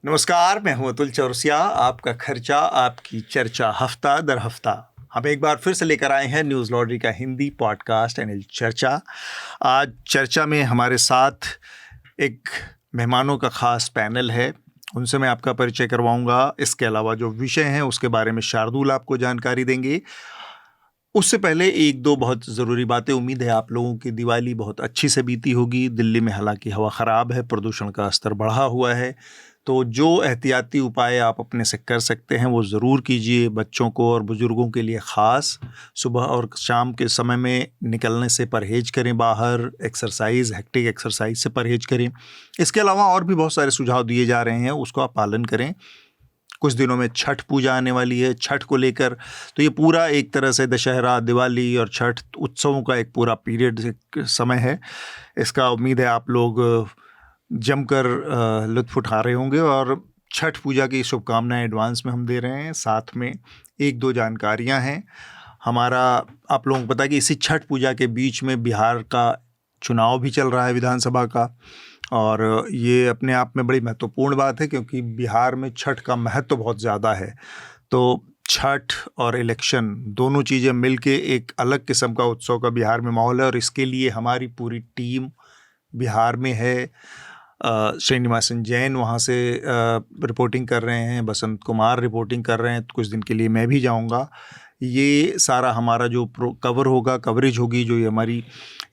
नमस्कार, मैं हूं अतुल चौरसिया। आपका खर्चा आपकी चर्चा हफ्ता दर हफ्ता हम एक बार फिर से लेकर आए हैं न्यूज़ लॉन्ड्री का हिंदी पॉडकास्ट एनएल चर्चा। आज चर्चा में हमारे साथ एक मेहमानों का खास पैनल है, उनसे मैं आपका परिचय करवाऊंगा। इसके अलावा जो विषय हैं उसके बारे में शार्दुल आपको जानकारी देंगे। उससे पहले एक दो बहुत ज़रूरी बातें। उम्मीद है आप लोगों की दिवाली बहुत अच्छी से बीती होगी। दिल्ली में हालांकि हवा ख़राब है, प्रदूषण का स्तर बढ़ा हुआ है, तो जो एहतियाती उपाय आप अपने से कर सकते हैं वो ज़रूर कीजिए। बच्चों को और बुज़ुर्गों के लिए ख़ास सुबह और शाम के समय में निकलने से परहेज़ करें, बाहर एक्सरसाइज, हेक्टिक एक्सरसाइज से परहेज़ करें। इसके अलावा और भी बहुत सारे सुझाव दिए जा रहे हैं, उसको आप पालन करें। कुछ दिनों में छठ पूजा आने वाली है। छठ को लेकर तो ये पूरा एक तरह से दशहरा, दिवाली और छठ उत्सवों का एक पूरा पीरियड समय है। इसका उम्मीद है आप लोग जमकर लुत्फ़ उठा रहे होंगे और छठ पूजा की शुभकामनाएं एडवांस में हम दे रहे हैं। साथ में एक दो जानकारियां हैं। हमारा आप लोगों को पता है कि इसी छठ पूजा के बीच में बिहार का चुनाव भी चल रहा है, विधानसभा का, और ये अपने आप में बड़ी महत्वपूर्ण बात है क्योंकि बिहार में छठ का महत्व बहुत ज़्यादा है। तो छठ और इलेक्शन दोनों चीज़ें मिलके एक अलग किस्म का उत्सव का बिहार में माहौल है, और इसके लिए हमारी पूरी टीम बिहार में है। श्रीनिवासन जैन वहाँ से रिपोर्टिंग कर रहे हैं, बसंत कुमार रिपोर्टिंग कर रहे हैं, कुछ दिन के लिए मैं भी जाऊँगा। ये सारा हमारा जो कवरेज होगी, जो ये हमारी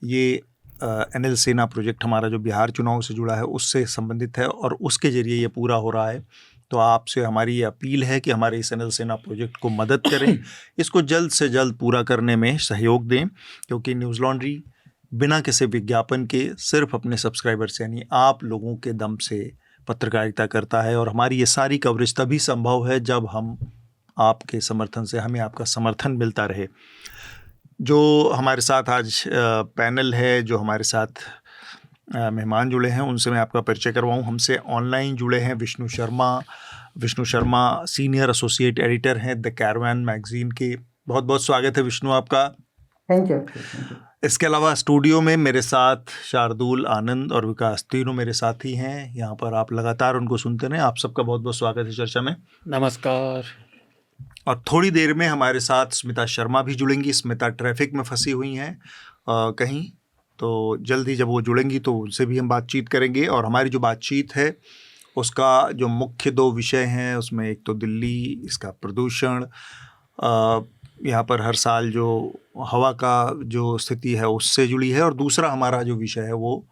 ये एनएल सेना प्रोजेक्ट हमारा जो बिहार चुनाव से जुड़ा है उससे संबंधित है और उसके ज़रिए ये पूरा हो रहा है। तो आपसे हमारी ये अपील है कि हमारे इस एनएल सेना प्रोजेक्ट को मदद करें, इसको जल्द से जल्द पूरा करने में सहयोग दें, क्योंकि न्यूज़ लॉन्ड्री बिना किसी विज्ञापन के सिर्फ अपने सब्सक्राइबर्स यानी आप लोगों के दम से पत्रकारिता करता है, और हमारी ये सारी कवरेज तभी संभव है जब हम आपके समर्थन से, हमें आपका समर्थन मिलता रहे। जो हमारे साथ आज पैनल है, जो हमारे साथ मेहमान जुड़े हैं, उनसे मैं आपका परिचय करवाऊं। हमसे ऑनलाइन जुड़े हैं Vishnu Sharma senior associate editor हैं द कैरवान मैगजीन के। बहुत बहुत स्वागत है विष्णु आपका। Thank you. इसके अलावा स्टूडियो में मेरे साथ शार्दुल, आनंद और विकास तीनों मेरे साथी हैं। यहाँ पर आप लगातार उनको सुनते रहें। आप सबका बहुत बहुत स्वागत है चर्चा में। नमस्कार। और थोड़ी देर में हमारे साथ स्मिता शर्मा भी जुड़ेंगी। स्मिता ट्रैफिक में फंसी हुई हैं कहीं, तो जल्द ही जब वो जुड़ेंगी तो उनसे भी हम बातचीत करेंगे। और हमारी जो बातचीत है उसका जो मुख्य दो विषय हैं, उसमें एक तो दिल्ली, इसका प्रदूषण, यहाँ पर हर साल जो हवा का जो स्थिति है उससे जुड़ी है, और दूसरा हमारा जो विषय है वो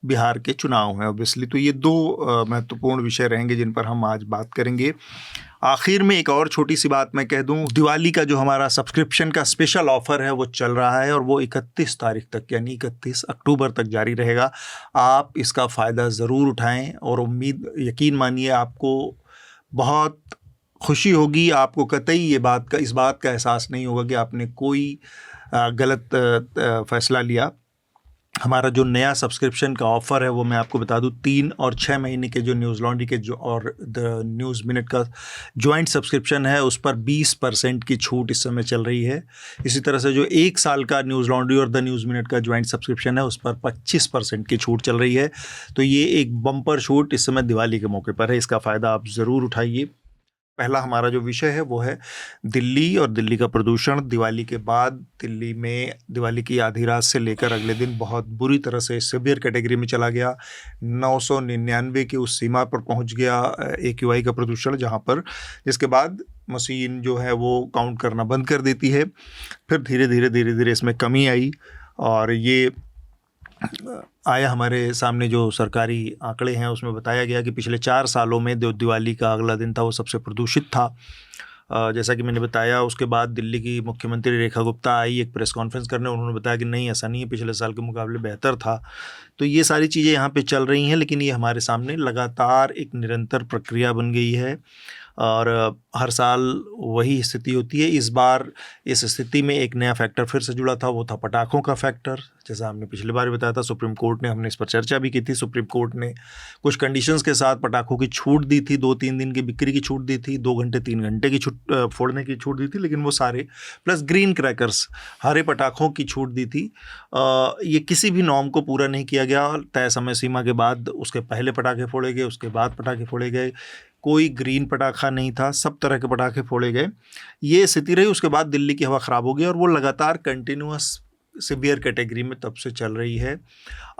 बिहार के चुनाव है ऑब्वियसली। तो ये दो महत्वपूर्ण विषय रहेंगे जिन पर हम आज बात करेंगे। आखिर में एक और छोटी सी बात मैं कह दूं, दिवाली का जो हमारा सब्सक्रिप्शन का स्पेशल ऑफ़र है वो चल रहा है, और वो 31 तारीख तक यानी 31 अक्टूबर तक जारी रहेगा। आप इसका फ़ायदा ज़रूर उठाएं, और यकीन मानिए आपको बहुत खुशी होगी। आपको कतई इस बात का एहसास नहीं होगा कि आपने कोई गलत फ़ैसला लिया। हमारा जो नया सब्सक्रिप्शन का ऑफ़र है वो मैं आपको बता दूं, 3 और 6 महीने के जो न्यूज़ लॉन्ड्री के जो और द न्यूज़ मिनट का जॉइंट सब्सक्रिप्शन है उस पर 20% की छूट इस समय चल रही है। इसी तरह से जो 1 साल का न्यूज़ लॉन्ड्री और द न्यूज़ मिनट का जॉइंट सब्सक्रिप्शन है उस पर 25% की छूट चल रही है। तो ये एक बम्पर छूट इस समय दिवाली के मौके पर है, इसका फ़ायदा आप ज़रूर उठाइए। पहला हमारा जो विषय है वो है दिल्ली और दिल्ली का प्रदूषण। दिवाली के बाद दिल्ली में दिवाली की आधी रात से लेकर अगले दिन बहुत बुरी तरह से सीवियर कैटेगरी में चला गया। 999 की उस सीमा पर पहुंच गया AQI का प्रदूषण, जहां पर जिसके बाद मशीन जो है वो काउंट करना बंद कर देती है। फिर धीरे धीरे इसमें कमी आई, और ये आया हमारे सामने जो सरकारी आंकड़े हैं उसमें बताया गया कि पिछले 4 सालों में जो दिवाली का अगला दिन था वो सबसे प्रदूषित था। जैसा कि मैंने बताया, उसके बाद दिल्ली की मुख्यमंत्री रेखा गुप्ता आई एक प्रेस कॉन्फ्रेंस करने, उन्होंने बताया कि नहीं, ऐसा नहीं है, पिछले साल के मुकाबले बेहतर था। तो ये सारी चीज़ें यहाँ पे चल रही हैं, लेकिन ये हमारे सामने लगातार एक निरंतर प्रक्रिया बन गई है, और हर साल वही स्थिति होती है। इस बार इस स्थिति में एक नया फैक्टर फिर से जुड़ा था, वो था पटाखों का फैक्टर। जैसा हमने पिछली बार बताया था, सुप्रीम कोर्ट ने, हमने इस पर चर्चा भी की थी, सुप्रीम कोर्ट ने कुछ कंडीशंस के साथ पटाखों की छूट दी थी, 2-3 दिन की बिक्री की छूट दी थी, 2 घंटे 3 घंटे की फोड़ने की छूट दी थी, लेकिन वो सारे, प्लस ग्रीन क्रैकर्स, हरे पटाखों की छूट दी थी। ये किसी भी नॉर्म को पूरा नहीं किया गया। तय समय सीमा के बाद उसके पहले पटाखे फोड़े गए, उसके बाद पटाखे फोड़े गए, कोई ग्रीन पटाखा नहीं था, सब तरह के पटाखे फोड़े गए। ये स्थिति रही। उसके बाद दिल्ली की हवा ख़राब हो गई और वो लगातार कंटिन्यूअस सीवियर कैटेगरी में तब से चल रही है।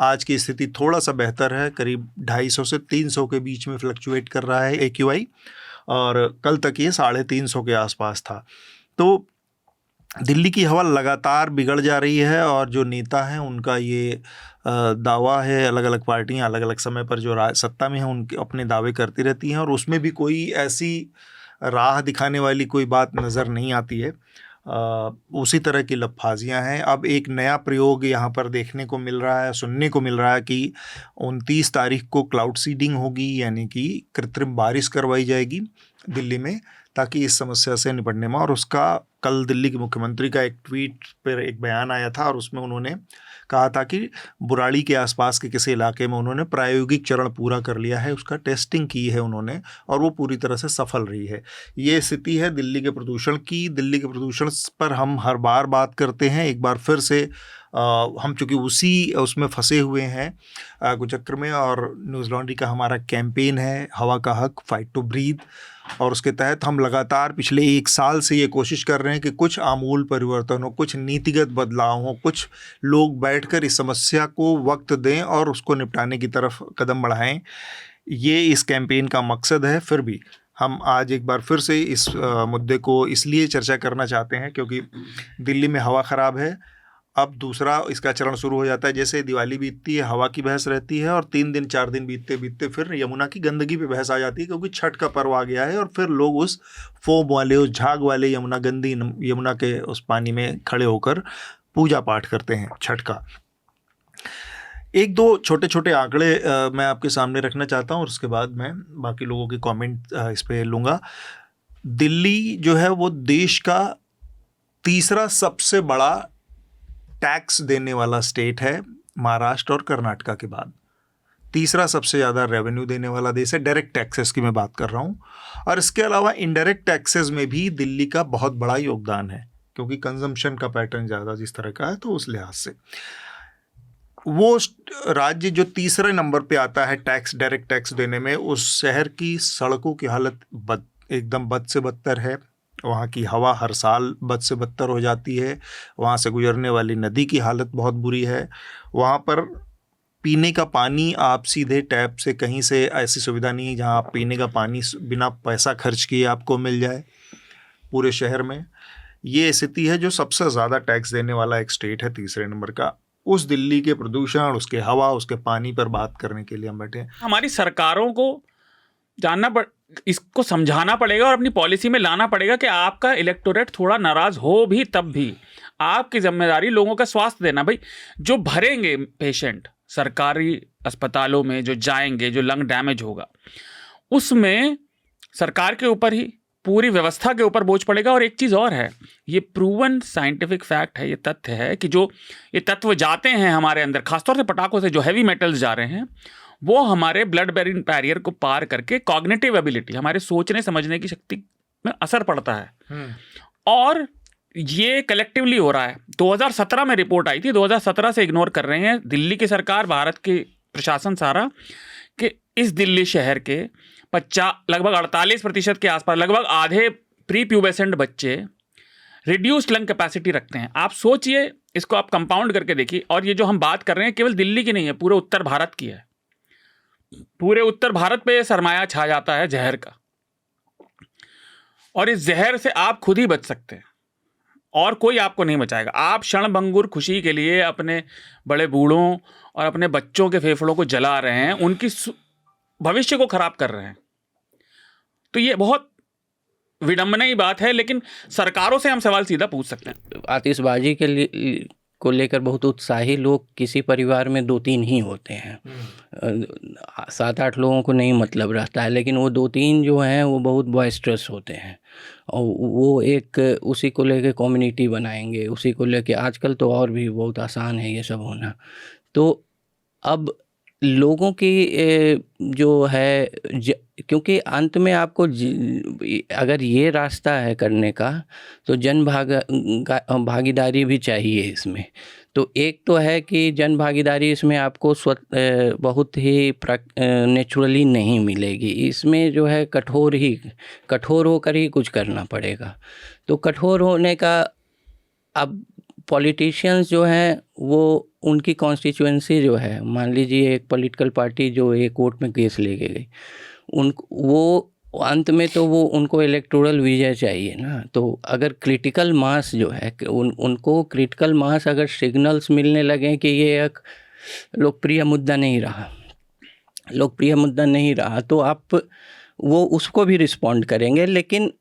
आज की स्थिति थोड़ा सा बेहतर है, करीब 250 से 300 के बीच में फ्लक्चुएट कर रहा है AQI, और कल तक ये 350 के आसपास था। तो दिल्ली की हवा लगातार बिगड़ जा रही है, और जो नेता हैं उनका ये दावा है, अलग अलग पार्टियां अलग अलग समय पर जो सत्ता में हैं उनके अपने दावे करती रहती हैं, और उसमें भी कोई ऐसी राह दिखाने वाली कोई बात नज़र नहीं आती है। उसी तरह की लफाजियाँ हैं। अब एक नया प्रयोग यहाँ पर देखने को मिल रहा है, सुनने को मिल रहा है कि 29 तारीख को क्लाउड सीडिंग होगी, यानी कि कृत्रिम बारिश करवाई जाएगी दिल्ली में, ताकि इस समस्या से निपटने में। और उसका कल दिल्ली के मुख्यमंत्री का एक ट्वीट पर एक बयान आया था, और उसमें उन्होंने कहा था कि बुराड़ी के आसपास के किसी इलाके में उन्होंने प्रायोगिक चरण पूरा कर लिया है, उसका टेस्टिंग की है उन्होंने, और वो पूरी तरह से सफल रही है। ये स्थिति है दिल्ली के प्रदूषण की। दिल्ली के प्रदूषण पर हम हर बार बात करते हैं, एक बार फिर से हम चूँकि उसमें फंसे हुए हैं कुचक्र में, और न्यूज़ लॉन्ड्री का हमारा कैंपेन है हवा का हक, फाइट टू ब्रीथ, और उसके तहत हम लगातार पिछले 1 साल से ये कोशिश कर रहे हैं कि कुछ आमूल परिवर्तन हो, कुछ नीतिगत बदलाव हो, कुछ लोग बैठकर इस समस्या को वक्त दें और उसको निपटाने की तरफ कदम बढ़ाएं। ये इस कैंपेन का मकसद है। फिर भी हम आज एक बार फिर से इस मुद्दे को इसलिए चर्चा करना चाहते हैं क्योंकि दिल्ली में हवा ख़राब है। अब दूसरा इसका चरण शुरू हो जाता है। जैसे दिवाली बीतती है, हवा की बहस रहती है, और 3 दिन 4 दिन बीतते बीतते फिर यमुना की गंदगी पे बहस आ जाती है, क्योंकि छठ का पर्व आ गया है, और फिर लोग उस फोम वाले, उस झाग वाले यमुना के उस पानी में खड़े होकर पूजा पाठ करते हैं छठ का। 1-2 छोटे छोटे आंकड़े मैं आपके सामने रखना चाहता हूँ, और उसके बाद मैं बाकी लोगों के कमेंट इस पर लूँगा। दिल्ली जो है वो देश का तीसरा सबसे बड़ा टैक्स देने वाला स्टेट है, महाराष्ट्र और कर्नाटका के बाद। तीसरा सबसे ज़्यादा रेवेन्यू देने वाला देश है। डायरेक्ट टैक्सेस की मैं बात कर रहा हूँ, और इसके अलावा इनडायरेक्ट टैक्सेस में भी दिल्ली का बहुत बड़ा योगदान है, क्योंकि कंजम्पशन का पैटर्न ज़्यादा जिस तरह का है, तो उस लिहाज से वो राज्य जो तीसरे नंबर पे आता है टैक्स, डायरेक्ट टैक्स देने में, उस शहर की सड़कों की हालत एकदम बद से बदतर है। वहाँ की हवा हर साल बद से बदतर हो जाती है। वहाँ से गुजरने वाली नदी की हालत बहुत बुरी है। वहाँ पर पीने का पानी आप सीधे टैप से, कहीं से ऐसी सुविधा नहीं है जहाँ आप पीने का पानी बिना पैसा खर्च किए आपको मिल जाए पूरे शहर में। ये स्थिति है। जो सबसे ज़्यादा टैक्स देने वाला एक स्टेट है तीसरे नंबर का, उस दिल्ली के प्रदूषण, उसके हवा, उसके पानी पर बात करने के लिए हम बैठे हैं। हमारी सरकारों को इसको समझाना पड़ेगा और अपनी पॉलिसी में लाना पड़ेगा कि आपका इलेक्टोरेट थोड़ा नाराज हो भी, तब भी आपकी जिम्मेदारी लोगों का स्वास्थ्य देना। भाई, जो भरेंगे पेशेंट सरकारी अस्पतालों में, जो जाएंगे, जो लंग डैमेज होगा, उसमें सरकार के ऊपर ही, पूरी व्यवस्था के ऊपर बोझ पड़ेगा। और एक चीज़ और है, ये प्रूवन साइंटिफिक फैक्ट है, ये तथ्य है कि जो ये तत्व जाते हैं हमारे अंदर, खासतौर से पटाखों से जो हैवी मेटल्स जा रहे हैं, वो हमारे ब्लड ब्रेन बैरियर को पार करके कॉग्निटिव एबिलिटी, हमारे सोचने समझने की शक्ति में असर पड़ता है। और ये कलेक्टिवली हो रहा है। 2017 में रिपोर्ट आई थी, 2017 से इग्नोर कर रहे हैं दिल्ली की सरकार, भारत की प्रशासन सारा, कि इस दिल्ली शहर के लगभग 48% के आसपास, लगभग आधे प्री प्यूबेसेंट बच्चे रिड्यूस्ड लंग कैपेसिटी रखते हैं। आप सोचिए, इसको आप कंपाउंड करके देखिए। और ये जो हम बात कर रहे हैं केवल दिल्ली की नहीं है, पूरे उत्तर भारत की है। पूरे उत्तर भारत पे सरमाया छा जाता है जहर का, और इस जहर से आप खुद ही बच सकते हैं और कोई आपको नहीं बचाएगा। आप क्षणभंगुर खुशी के लिए अपने बड़े बूढ़ों और अपने बच्चों के फेफड़ों को जला रहे हैं, उनकी भविष्य को खराब कर रहे हैं। तो ये बहुत विडंबना की बात है, लेकिन सरकारों से हम सवाल सीधा पूछ सकते हैं। आतिशबाजी के लिए को लेकर बहुत उत्साही लोग किसी परिवार में 2-3 ही होते हैं। 7-8 लोगों को नहीं मतलब रहता है, लेकिन वो 2-3 जो हैं वो बहुत बॉयस्ट्रस होते हैं और वो एक उसी को लेके कम्युनिटी बनाएंगे, उसी को लेके। आजकल तो और भी बहुत आसान है ये सब होना। तो अब लोगों की जो है क्योंकि अंत में आपको अगर ये रास्ता है करने का तो भागीदारी भी चाहिए इसमें। तो एक तो है कि जन भागीदारी इसमें आपको बहुत ही नेचुरली नहीं मिलेगी। इसमें जो है कठोर होकर ही कुछ करना पड़ेगा। तो कठोर होने का अब पॉलिटिशियंस जो हैं वो उनकी कॉन्स्टिट्यूएंसी जो है, मान लीजिए एक पॉलिटिकल पार्टी जो एक कोर्ट में केस लेके गई, वो अंत में तो वो उनको इलेक्टोरल विजय चाहिए ना। तो अगर क्रिटिकल मास जो है उनको क्रिटिकल मास अगर सिग्नल्स मिलने लगे कि ये एक लोकप्रिय मुद्दा नहीं रहा तो आप वो उसको भी रिस्पॉन्ड करेंगे, लेकिन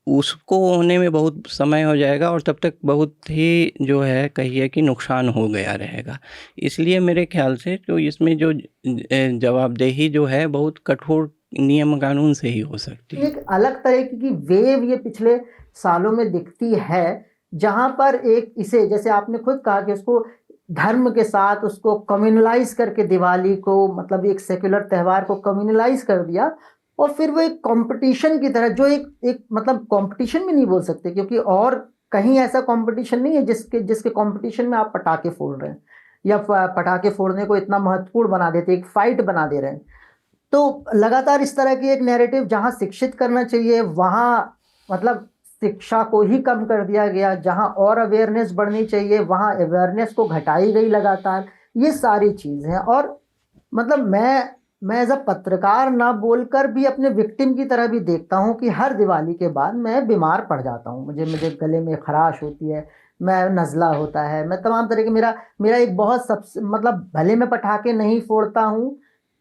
उसको होने में बहुत समय हो जाएगा और तब तक बहुत ही जो है कहिए कि नुकसान हो गया रहेगा। इसलिए मेरे ख्याल से तो इसमें जो जवाबदेही जो है बहुत कठोर नियम कानून से ही हो सकती है। एक अलग तरह की वेव ये पिछले सालों में दिखती है, जहां पर एक इसे जैसे आपने खुद कहा कि उसको धर्म के साथ उसको कम्युनलाइज करके दिवाली को मतलब एक सेक्युलर त्यौहार को कम्युनलाइज कर दिया और फिर वो एक कंपटीशन की तरह जो एक मतलब कंपटीशन भी नहीं बोल सकते क्योंकि और कहीं ऐसा कंपटीशन नहीं है जिसके कंपटीशन में आप पटाखे फोड़ रहे हैं या पटाखे फोड़ने को इतना महत्वपूर्ण बना देते, एक फाइट बना दे रहे हैं। तो लगातार इस तरह की एक नैरेटिव जहां शिक्षित करना चाहिए वहां मतलब शिक्षा को ही कम कर दिया गया, जहां और अवेयरनेस बढ़नी चाहिए वहां अवेयरनेस को घटाई गई लगातार। ये सारी चीजें हैं और मतलब मैं एज अ पत्रकार ना बोलकर भी अपने विक्टिम की तरह भी देखता हूं कि हर दिवाली के बाद मैं बीमार पड़ जाता हूं, मुझे गले में खराश होती है, मैं नज़ला होता है, मैं तमाम तरह के मेरा एक बहुत सबसे मतलब भले मैं पटाखे नहीं फोड़ता हूं,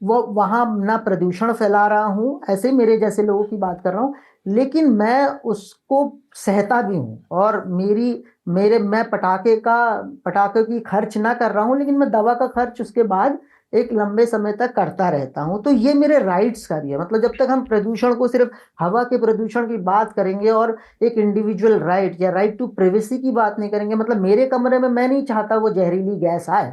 वो वहाँ ना प्रदूषण फैला रहा हूँ, ऐसे मेरे जैसे लोगों की बात कर रहा हूँ, लेकिन मैं उसको सहता भी हूँ और मैं पटाखे की खर्च ना कर रहा हूँ, लेकिन मैं दवा का खर्च उसके बाद एक लंबे समय तक करता रहता हूँ। तो ये मेरे राइट्स का भी है। मतलब जब तक हम प्रदूषण को सिर्फ हवा के प्रदूषण की बात करेंगे और एक इंडिविजुअल राइट या राइट टू प्राइवेसी की बात नहीं करेंगे, मतलब मेरे कमरे में मैं नहीं चाहता वो जहरीली गैस आए,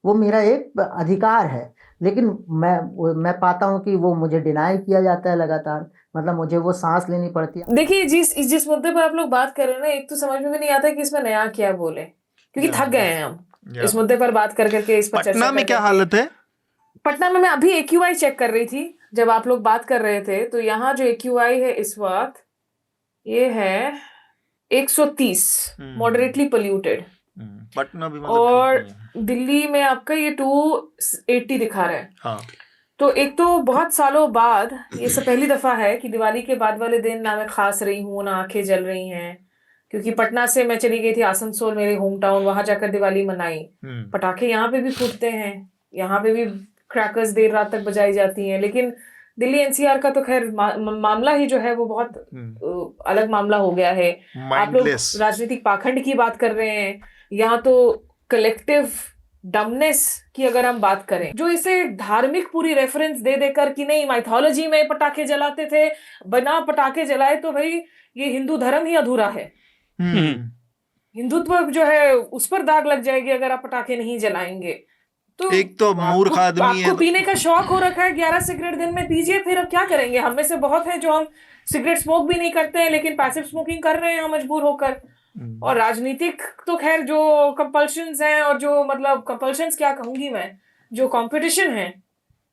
वो मेरा एक अधिकार है, लेकिन मैं पाता हूँ कि वो मुझे डिनाई किया जाता है लगातार, मतलब मुझे वो सांस लेनी पड़ती है। देखिए जिस मुद्दे पर आप लोग बात कर रहे हैं ना, एक तो समझ में भी नहीं आता कि इसमें नया क्या बोले, क्योंकि थक गए हैं हम इस मुद्दे पर बात कर करके, इस पर चर्चा पटना में क्या हालत है? पटना में मैं अभी AQI चेक कर रही थी जब आप लोग बात कर रहे थे, तो यहाँ जो AQI है इस वक्त ये है 130, मॉडरेटली पोल्यूटेड। पटना भी और दिल्ली में आपका ये 280 दिखा रहा है। हाँ। तो एक तो बहुत सालों बाद ये सब पहली दफा है कि दिवाली के बाद वाले दिन ना मैं खास रही हूँ ना आंखें जल रही हैं, क्योंकि पटना से मैं चली गई थी आसनसोल, मेरे होम टाउन, वहां जाकर दिवाली मनाई। पटाखे यहाँ पे भी फूटते हैं, यहाँ पे भी क्रैकर्स देर रात तक बजाई जाती हैं, लेकिन दिल्ली NCR का तो खैर मामला ही जो है वो बहुत अलग मामला हो गया है। आप लोग राजनीतिक पाखंड की बात कर रहे हैं, यहाँ तो कलेक्टिव डमनेस की अगर हम बात करें, जो इसे धार्मिक पूरी रेफरेंस दे देकर कि नहीं माइथोलॉजी में पटाखे जलाते थे, बिना पटाखे जलाए तो भाई ये हिंदू धर्म ही अधूरा है, हिंदुत्व जो है उस पर दाग लग जाएगी अगर आप पटाखे नहीं जलाएंगे। तो एक तो मूर्ख आदमी है, आपको पीने का शौक हो रखा है, 11 सिगरेट दिन में पीजिए, फिर अब क्या करेंगे। हम में से बहुत है जो हम सिगरेट स्मोक भी नहीं करते हैं, लेकिन पैसिव स्मोकिंग कर रहे हैं हम मजबूर होकर। और राजनीतिक तो खैर जो कंपल्शंस हैं, और जो मतलब कंपल्शंस क्या कहूंगी मैं, जो कंपटीशन है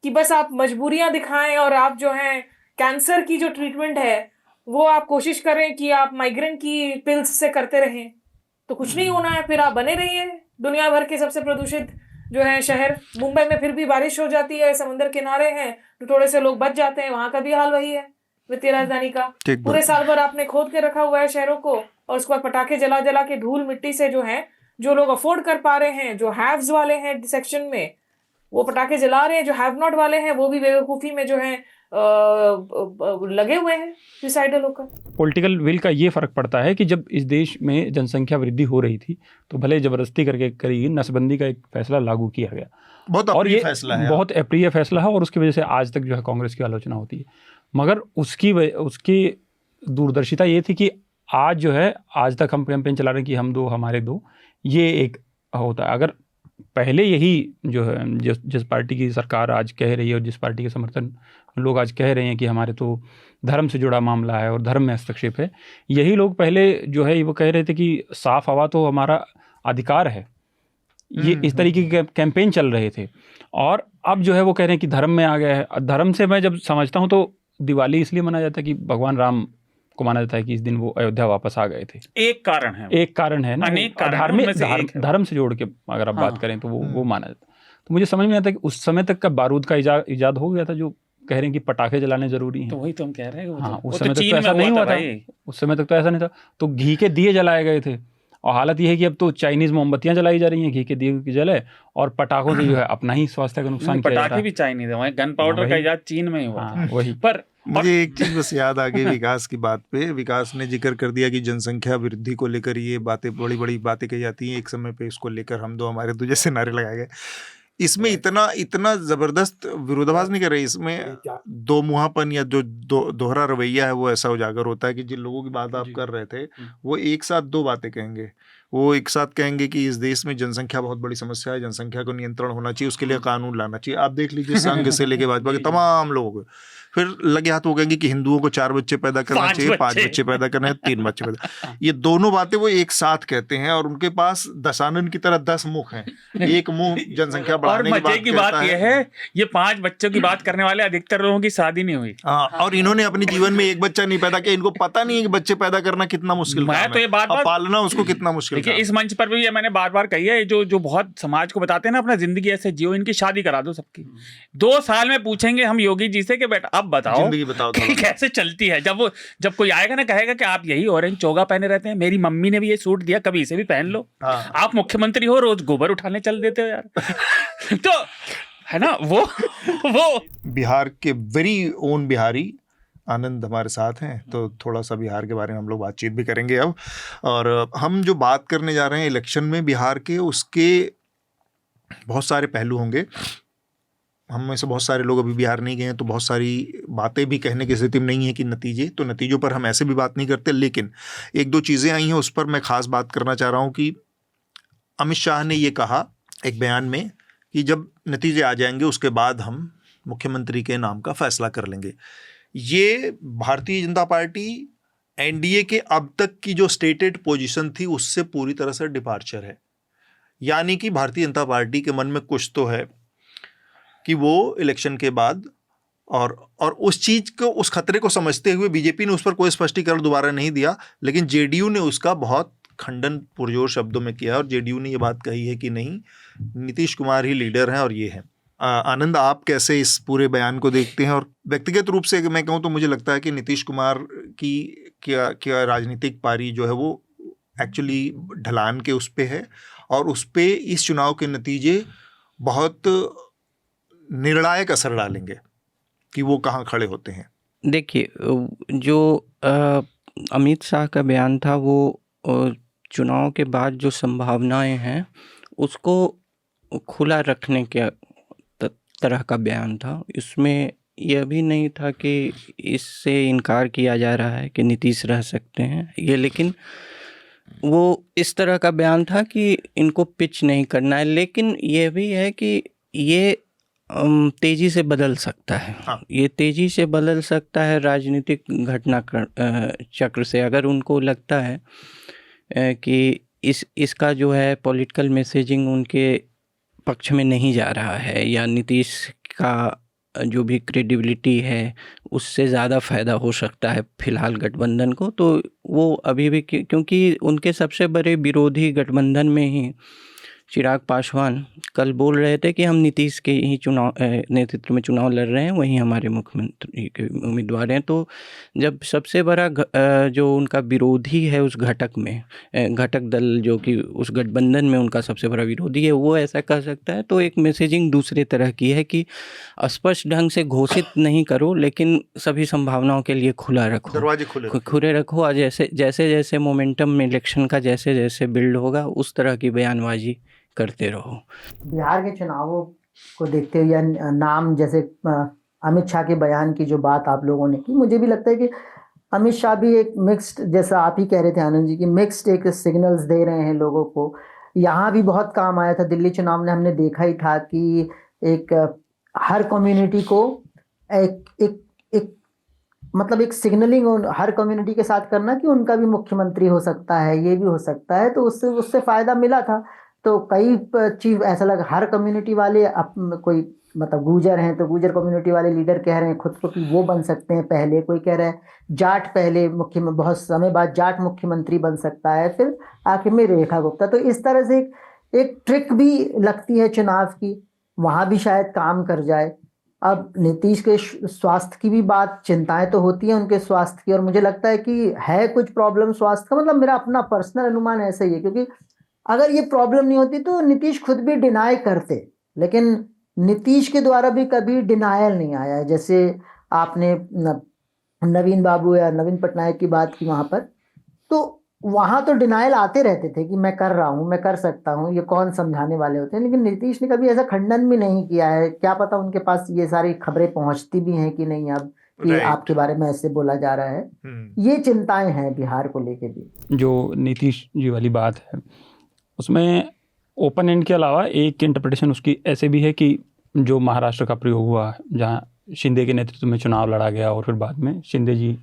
कि बस आप मजबूरियां दिखाएं और आप जो है कैंसर की जो ट्रीटमेंट है वो आप कोशिश करें कि आप माइग्रेन की पिल्स से करते रहें, तो कुछ नहीं होना है। फिर आप बने रहिए दुनिया भर के सबसे प्रदूषित जो है शहर। मुंबई में फिर भी बारिश हो जाती है, समुद्र किनारे हैं तो थोड़े से लोग बच जाते हैं, वहां का भी हाल वही है वित्तीय राजधानी का। पूरे साल भर आपने खोद के रखा हुआ है शहरों को, और उसके बाद पटाखे जला जला के धूल मिट्टी से जो है, जो लोग अफोर्ड कर पा रहे हैं, जो हैव्स वाले हैं सेक्शन में, वो पटाखे जला रहे हैं, जो हैव नॉट वाले हैं वो भी बेवकूफी में जो है लगे हुए हैं सुसाइडल होकर। पॉलिटिकल विल का ये फ़र्क पड़ता है कि जब इस देश में जनसंख्या वृद्धि हो रही थी तो भले ज़बरदस्ती करके करी नसबंदी का एक फैसला लागू किया गया, बहुत और ये फैसला है, बहुत अप्रिय फैसला है, और उसकी वजह से आज तक जो है कांग्रेस की आलोचना होती है। मगर उसकी दूरदर्शिता ये थी कि आज जो है, आज तक हम कैंपेन चला रहे हैं कि हम दो हमारे दो, ये एक होता है। अगर पहले यही जो है जिस पार्टी की सरकार आज कह रही है और जिस पार्टी के समर्थन लोग आज कह रहे हैं कि हमारे तो धर्म से जुड़ा मामला है और धर्म में हस्तक्षेप है, यही लोग पहले जो है वो कह रहे थे कि साफ हवा तो हमारा अधिकार है, ये इस तरीके के कैंपेन चल रहे थे। और अब जो है वो कह रहे हैं कि धर्म में आ गया है। धर्म से मैं जब समझता हूँ तो दिवाली इसलिए मनाया जाता है कि भगवान राम को माना जाता है कि इस दिन वो अयोध्या वापस आ गए थे। एक कारण है ना, अनेक धार्मिक धर्म से जोड़ के अगर आप बात करें तो वो माना जाता है। तो मुझे समझ में आता है कि उस समय तक का बारूद का इजाद हो गया था, जो कह रहे हैं कि पटाखे जलाने जरूरी हैं। तो वही तो हम कह रहे हैं। हाँ, उस समय तक तो ऐसा नहीं हुआ था। उस समय तक तो ऐसा नहीं था। तो घी के दिए जलाए गए थे, और हालत ये है कि अब तो चाइनीज मोमबत्तियां जलाई जा रही हैं, घी के दिए की जले, और पटाखों से जो है अपना ही स्वास्थ्य का नुकसान किया जाता है। पटाखे भी चाइनीज है, वहीं गन पाउडर का इजाद चीन में ही हुआ था। वही पर मुझे एक चीज बस याद आ गई विकास की बात पे। विकास ने जिक्र कर दिया कि जनसंख्या वृद्धि को लेकर ये बातें, बड़ी बड़ी बातें कही जाती हैं। एक समय पे इसको लेकर हम दो हमारे दो जैसे नारे लगाए गए। इसमें इतना जबरदस्त विरोधाभास नहीं कर रहे। इसमें दो मुहापन या जो दोहरा रवैया है वो ऐसा उजागर होता है कि जिन लोगों की बात आप कर रहे थे वो एक साथ दो बातें कहेंगे। वो एक साथ कहेंगे कि इस देश में जनसंख्या बहुत बड़ी समस्या है, जनसंख्या को नियंत्रण होना चाहिए, उसके लिए कानून लाना चाहिए। आप देख लीजिए संघ से लेके भाजपा के तमाम लोगों को। फिर लगे हाथ वो कहेंगे कि हिंदुओं को 4 बच्चे पैदा करना चाहिए, 5 बच्चे पैदा करना है, 3 बच्चे पैदा। ये दोनों बातें वो एक साथ कहते हैं, और उनके पास दशानन की तरह 10 मुख हैं। एक मुंह जनसंख्या बढ़ाने और मजे की बात यह है, ये 5 बच्चों की बात करने वाले अधिकतर लोगों की शादी नहीं हुई। और इन्होंने अपने जीवन में एक बच्चा नहीं पैदा किया। इनको पता नहीं है कि बच्चे पैदा करना कितना मुश्किल काम है। तो ये बात पालना उसको कितना मुश्किल है। इस मंच पर भी मैंने बार-बार कही है, जो बहुत समाज को बताते हैं ना अपना जिंदगी ऐसे जियो, इनकी शादी करा दो सबकी। 2 साल में पूछेंगे हम योगी जी से कि बेटा अब बताओ कैसे चलती है। जब कोई आएगा ना कहेगा कि आप यही ऑरेंज चोगा पहने रहते हैं, मेरी मम्मी ने भी ये सूट दिया, कभी इसे भी पहन लो। आप मुख्यमंत्री हो, रोज गोबर उठाने चल देते हो यार। तो है ना वो बिहार के वेरी ओन बिहारी आनंद हमारे साथ हैं, तो थोड़ा सा बिहार के बारे में हम लोग बातचीत भी करेंगे अब। और हम जो बात करने जा रहे हैं इलेक्शन में बिहार के, उसके बहुत सारे पहलू होंगे। हम में से बहुत सारे लोग अभी बिहार नहीं गए हैं, तो बहुत सारी बातें भी कहने की स्थिति में नहीं है कि नतीजों पर हम ऐसे भी बात नहीं करते। लेकिन 1-2 चीज़ें आई हैं, उस पर मैं खास बात करना चाह रहा हूँ कि अमित शाह ने ये कहा एक बयान में कि जब नतीजे आ जाएंगे उसके बाद हम मुख्यमंत्री के नाम का फैसला कर लेंगे। ये भारतीय जनता पार्टी एनडीए के अब तक की जो स्टेटेड पोजीशन थी उससे पूरी तरह से डिपार्चर है। यानी कि भारतीय जनता पार्टी के मन में कुछ तो है कि वो इलेक्शन के बाद, और उस चीज़ को, उस खतरे को समझते हुए बीजेपी ने उस पर कोई स्पष्टीकरण दोबारा नहीं दिया, लेकिन जेडीयू ने उसका बहुत खंडन पुरजोर शब्दों में किया। और जेडीयू ने ये बात कही है कि नहीं, नीतीश कुमार ही लीडर हैं और ये हैं। आनंद, आप कैसे इस पूरे बयान को देखते हैं? और व्यक्तिगत रूप से मैं कहूँ तो मुझे लगता है कि नीतीश कुमार की क्या राजनीतिक पारी जो है वो एक्चुअली ढलान के उस पे है, और उस पे इस चुनाव के नतीजे बहुत निर्णायक असर डालेंगे कि वो कहाँ खड़े होते हैं। देखिए, जो अमित शाह का बयान था वो चुनाव के बाद जो संभावनाएं हैं उसको खुला रखने के तरह का बयान था। इसमें यह भी नहीं था कि इससे इनकार किया जा रहा है कि नीतीश रह सकते हैं ये, लेकिन वो इस तरह का बयान था कि इनको पिच नहीं करना है। लेकिन यह भी है कि ये तेज़ी से बदल सकता है। ये तेज़ी से बदल सकता है राजनीतिक घटना चक्र से। अगर उनको लगता है कि इसका जो है पॉलिटिकल मैसेजिंग उनके पक्ष में नहीं जा रहा है, या नीतीश का जो भी क्रेडिबिलिटी है उससे ज़्यादा फ़ायदा हो सकता है फ़िलहाल गठबंधन को, तो वो अभी भी, क्योंकि उनके सबसे बड़े विरोधी गठबंधन में ही चिराग पासवान कल बोल रहे थे कि हम नीतीश के ही नेतृत्व में चुनाव लड़ रहे हैं, वही हमारे मुख्यमंत्री के उम्मीदवार हैं। तो जब सबसे बड़ा जो उनका विरोधी है उस घटक दल जो कि उस गठबंधन में उनका सबसे बड़ा विरोधी है, वो ऐसा कर सकता है, तो एक मैसेजिंग दूसरे तरह की है कि स्पष्ट ढंग से घोषित नहीं करो, लेकिन सभी संभावनाओं के लिए खुला रखो, दरवाजे खुले रखो। और जैसे मोमेंटम में इलेक्शन का जैसे बिल्ड होगा उस तरह की बयानबाजी करते रहो। बिहार के चुनावों को देखते हुए या नाम जैसे अमित शाह के बयान की जो बात आप लोगों ने की, मुझे भी लगता है कि अमित शाह भी एक मिक्स्ड, जैसा आप ही कह रहे थे आनंद जी, की मिक्स्ड एक सिग्नल्स दे रहे हैं लोगों को। यहाँ भी बहुत काम आया था, दिल्ली चुनाव में हमने देखा ही था कि एक हर कम्युनिटी को एक मतलब एक सिग्नलिंग हर कम्युनिटी के साथ करना कि उनका भी मुख्यमंत्री हो सकता है, ये भी हो सकता है, तो उससे फायदा मिला था। तो कई चीज ऐसा लगा, हर कम्युनिटी वाले कोई मतलब गुर्जर हैं तो गुर्जर कम्युनिटी वाले लीडर कह रहे हैं खुद को कि वो बन सकते हैं पहले, कोई कह रहा है जाट पहले बहुत समय बाद जाट मुख्यमंत्री बन सकता है, फिर आखिर में रेखा गुप्ता। तो इस तरह से एक ट्रिक भी लगती है चुनाव की, वहां भी शायद काम कर जाए। अब नीतीश के स्वास्थ्य की भी बात, चिंताएं तो होती हैं उनके स्वास्थ्य की, और मुझे लगता है कि है कुछ प्रॉब्लम स्वास्थ्य का, मतलब मेरा अपना पर्सनल अनुमान ऐसा ही है, क्योंकि अगर ये प्रॉब्लम नहीं होती तो नीतीश खुद भी डिनाई करते, लेकिन नीतीश के द्वारा भी कभी डिनायल नहीं आया है। जैसे आपने नवीन बाबू या नवीन पटनायक की बात की वहां पर, तो वहां तो डिनायल आते रहते थे कि मैं कर रहा हूं, मैं कर सकता हूं, ये कौन समझाने वाले होते हैं, लेकिन नीतीश ने कभी ऐसा खंडन भी नहीं किया है। क्या पता उनके पास ये सारी खबरें पहुंचती भी हैं कि नहीं अब कि आपके बारे में ऐसे बोला जा रहा है। ये चिंताएं हैं बिहार को लेके भी। जो नीतीश जी वाली बात है उसमें ओपन एंड के अलावा एक इंटरप्रिटेशन उसकी ऐसे भी है कि जो महाराष्ट्र का प्रयोग हुआ, जहाँ शिंदे के नेतृत्व में चुनाव लड़ा गया और फिर बाद में शिंदे जी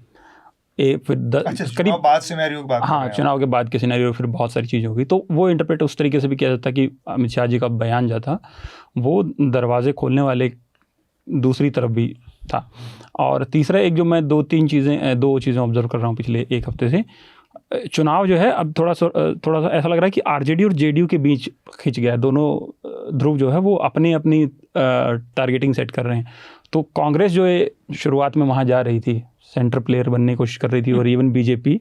करीब बाद सिनेरियो की बात, हाँ, चुनाव के बाद के सिनेरियो, फिर बहुत सारी चीज़ होगी, तो वो इंटरप्रेट उस तरीके से भी किया जाता है कि अमित शाह जी का बयान जो था वो दरवाजे खोलने वाले दूसरी तरफ भी था। और तीसरा एक जो मैं दो चीज़ें ऑब्जर्व कर रहा हूँ पिछले एक हफ्ते से, चुनाव जो है अब थोड़ा सा ऐसा लग रहा है कि आरजेडी और जेडीयू के बीच खिंच गया है। दोनों ध्रुव जो है वो अपनी टारगेटिंग सेट कर रहे हैं। तो कांग्रेस जो है शुरुआत में वहाँ जा रही थी, सेंटर प्लेयर बनने की कोशिश कर रही थी, और इवन बीजेपी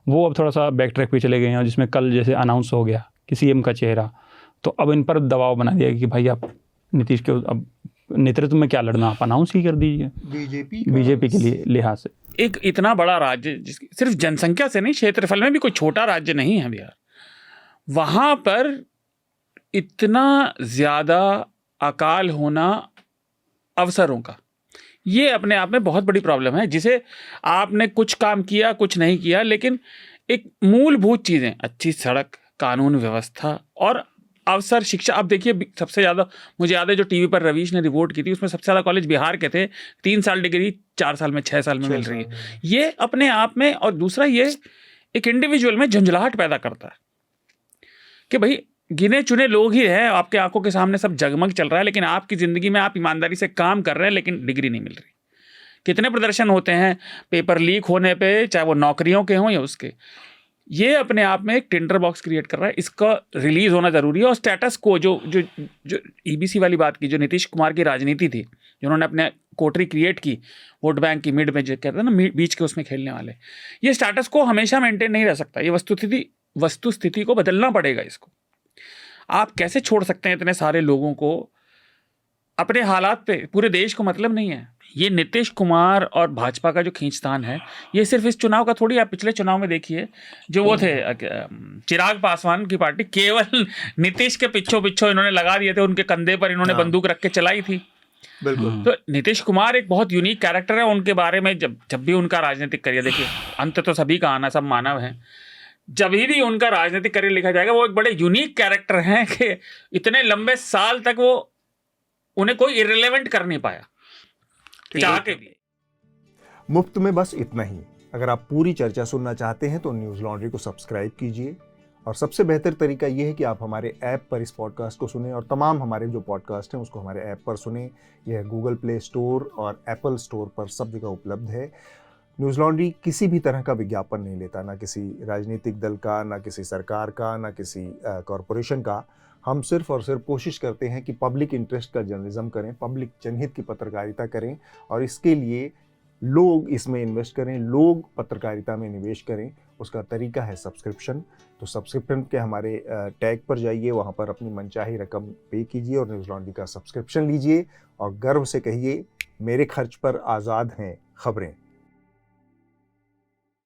वो अब थोड़ा सा बैक ट्रैक पे चले गए हैं, जिसमें कल जैसे अनाउंस हो गया कि सीएम का चेहरा, तो अब इन पर दबाव बना दिया कि भाई आप नीतीश के अब नेतृत्व में क्या लड़ना, आप अनाउंस ही कर दीजिए बीजेपी के लिए लिहाज से। एक इतना बड़ा राज्य जिसकी सिर्फ जनसंख्या से नहीं, क्षेत्रफल में भी कोई छोटा राज्य नहीं है बिहार, वहाँ पर इतना ज़्यादा अकाल होना अवसरों का, ये अपने आप में बहुत बड़ी प्रॉब्लम है, जिसे आपने कुछ काम किया कुछ नहीं किया, लेकिन एक मूलभूत चीज़ें, अच्छी सड़क, कानून व्यवस्था और अवसर, शिक्षा। अब देखिए सबसे ज़्यादा मुझे याद है जो टीवी पर रवीश ने रिपोर्ट की थी, उसमें सबसे ज़्यादा कॉलेज बिहार के थे, 3 साल डिग्री 4 साल में 6 साल में मिल रही है। ये अपने आप में, और दूसरा ये एक इंडिविजुअल में झंझलाहट पैदा करता है कि भाई गिने चुने लोग ही हैं, आपके आंखों के सामने सब जगमग चल रहा है, लेकिन आपकी ज़िंदगी में आप ईमानदारी से काम कर रहे हैं लेकिन डिग्री नहीं मिल रही। कितने प्रदर्शन होते हैं पेपर लीक होने पे, चाहे वो नौकरियों के हों या उसके। ये अपने आप में एक टिंडर बॉक्स क्रिएट कर रहा है, इसका रिलीज होना ज़रूरी है। और स्टेटस को जो ईबीसी वाली बात की, जो नीतीश कुमार की राजनीति थी, जिन्होंने अपने कोटरी क्रिएट की वोट बैंक की, मिड में जो कहते हैं ना, बीच के उसमें खेलने वाले, ये स्टेटस को हमेशा मेंटेन नहीं रह सकता। ये वस्तुस्थिति को बदलना पड़ेगा। इसको आप कैसे छोड़ सकते हैं इतने सारे लोगों को अपने हालात पे? पूरे देश को मतलब नहीं है। ये नीतीश कुमार और भाजपा का जो खींचतान है, ये सिर्फ इस चुनाव का थोड़ी। आप पिछले चुनाव में देखिए, जो वो थे चिराग पासवान की पार्टी, केवल नीतीश के पिछो इन्होंने लगा दिए थे, उनके कंधे पर इन्होंने बंदूक रख के चलाई थी। बिल्कुल। तो नीतीश कुमार एक बहुत यूनिक कैरेक्टर है। उनके बारे में जब भी उनका राजनीतिक करियर, देखिए अंत तो सभी का आना, सब मानव है, जब भी उनका राजनीतिक करियर लिखा जाएगा, वो एक बड़े यूनिक कैरेक्टर हैं कि इतने लंबे साल तक वो उन्हें कोई इररिलेवेंट कर नहीं पाया, चाह के भी। मुफ्त में बस इतना ही। अगर आप पूरी चर्चा सुनना चाहते हैं तो न्यूज़ लॉन्ड्री को सब्सक्राइब कीजिए, और सबसे बेहतर तरीका यह है कि आप हमारे ऐप पर इस पॉडकास्ट को सुनें, और तमाम हमारे जो पॉडकास्ट हैं उसको हमारे ऐप पर सुनें। यह गूगल प्ले स्टोर और एप्पल स्टोर पर सब जगह उपलब्ध है। न्यूज़ लॉन्ड्री किसी भी तरह का विज्ञापन नहीं लेता, ना किसी राजनीतिक दल का, ना किसी सरकार का, ना किसी कॉरपोरेशन का। हम सिर्फ और सिर्फ कोशिश करते हैं कि पब्लिक इंटरेस्ट का जर्नलिज्म करें, पब्लिक जनहित की पत्रकारिता करें, और इसके लिए लोग इसमें इन्वेस्ट करें, लोग पत्रकारिता में निवेश करें। उसका तरीका है सब्सक्रिप्शन। तो सब्सक्रिप्शन के हमारे टैग पर जाइए, वहाँ पर अपनी मनचाही रकम पे कीजिए और न्यूज़ लॉन्ड्री का सब्सक्रिप्शन लीजिए और गर्व से कहिए, मेरे खर्च पर आज़ाद हैं खबरें।